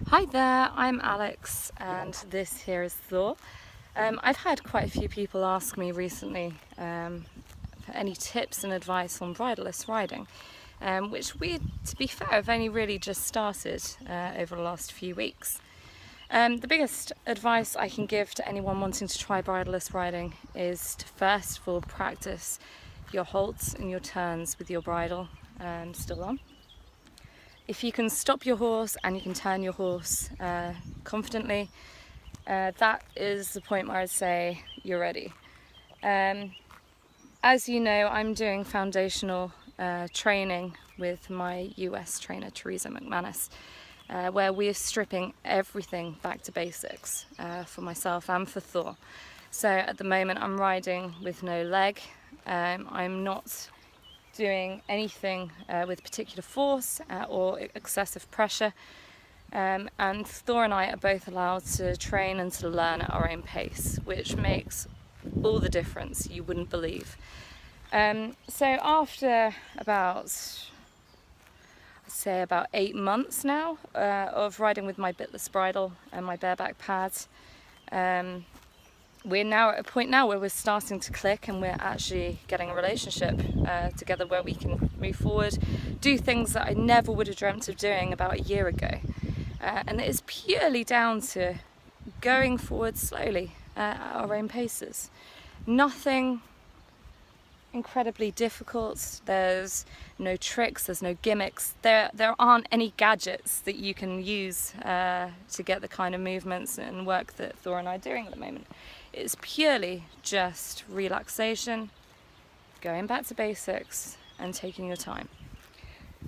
Hi there, I'm Alex and this here is Thor. I've had quite a few people ask me recently for any tips and advice on bridle-less riding, which to be fair, have only really just started over the last few weeks. The biggest advice I can give to anyone wanting to try bridle-less riding is to first of all practice your halts and your turns with your bridle still on. If you can stop your horse and you can turn your horse confidently, that is the point where I'd say you're ready. As you know, I'm doing foundational training with my US trainer, Teresa McManus, where we're stripping everything back to basics for myself and for Thor. So at the moment I'm riding with no leg. I'm not doing anything with particular force or excessive pressure, and Thor and I are both allowed to train and to learn at our own pace, which makes all the difference you wouldn't believe. So after about 8 months now of riding with my bitless bridle and my bareback pads, we're now at a point now where we're starting to click and we're actually getting a relationship together where we can move forward, do things that I never would have dreamt of doing about a year ago. And it is purely down to going forward slowly at our own paces. Nothing incredibly difficult. There's no tricks, there's no gimmicks. There aren't any gadgets that you can use to get the kind of movements and work that Thor and I are doing at the moment. It's purely just relaxation, going back to basics and taking your time.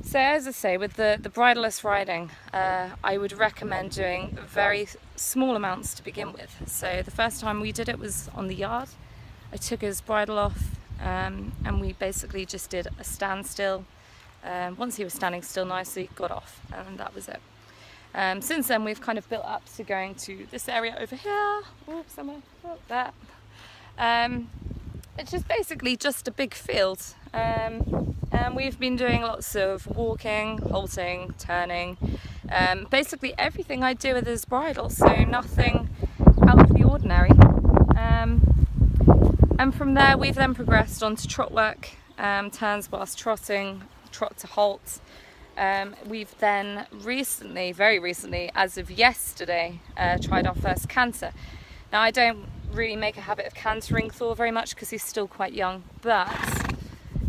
So as I say, with the bridle-less riding, I would recommend doing very small amounts to begin with. So the first time we did it was on the yard. I took his bridle off and we basically just did a standstill. Once he was standing still nicely, got off, and that was it. Since then we've kind of built up to going to this area over here, somewhere there. It's just basically just a big field, and we've been doing lots of walking, halting, turning, basically everything I do with his bridle, so nothing out of the ordinary. And from there we've then progressed on to trot work, turns whilst trotting, trot to halt. We've then very recently, as of yesterday, tried our first canter. Now I don't really make a habit of cantering Thor very much because he's still quite young, but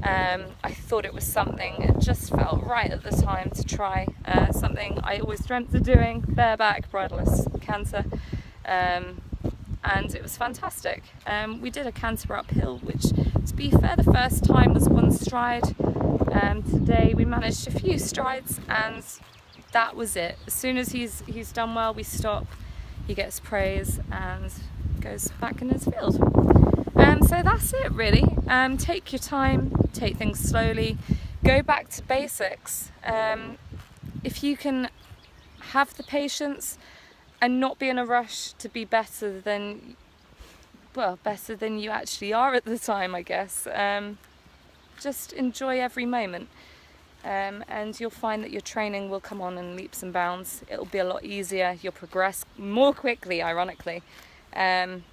I thought it was something, it just felt right at the time to try something I always dreamt of doing, bareback, bridle-less canter, and it was fantastic. We did a canter uphill, which to be fair the first time was one stride. Today we managed a few strides and that was it. As soon as he's done well, we stop, he gets praise and goes back in his field. So that's it really. Take your time, take things slowly, go back to basics. If you can have the patience and not be in a rush to be better than you actually are at the time, I guess. Just enjoy every moment, and you'll find that your training will come on in leaps and bounds. It'll be a lot easier, you'll progress more quickly, ironically, and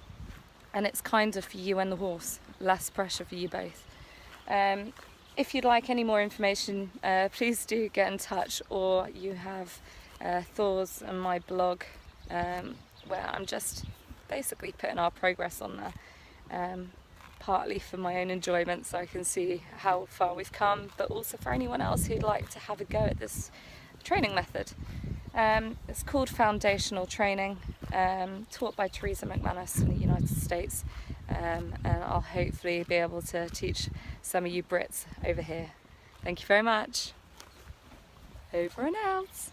it's kinder for you and the horse, less pressure for you both. If you'd like any more information, please do get in touch, or you have Thor's and my blog, where I'm just basically putting our progress on there. Partly for my own enjoyment so I can see how far we've come, but also for anyone else who'd like to have a go at this training method. It's called foundational training, taught by Teresa McManus in the United States, and I'll hopefully be able to teach some of you Brits over here. Thank you very much. Over and out.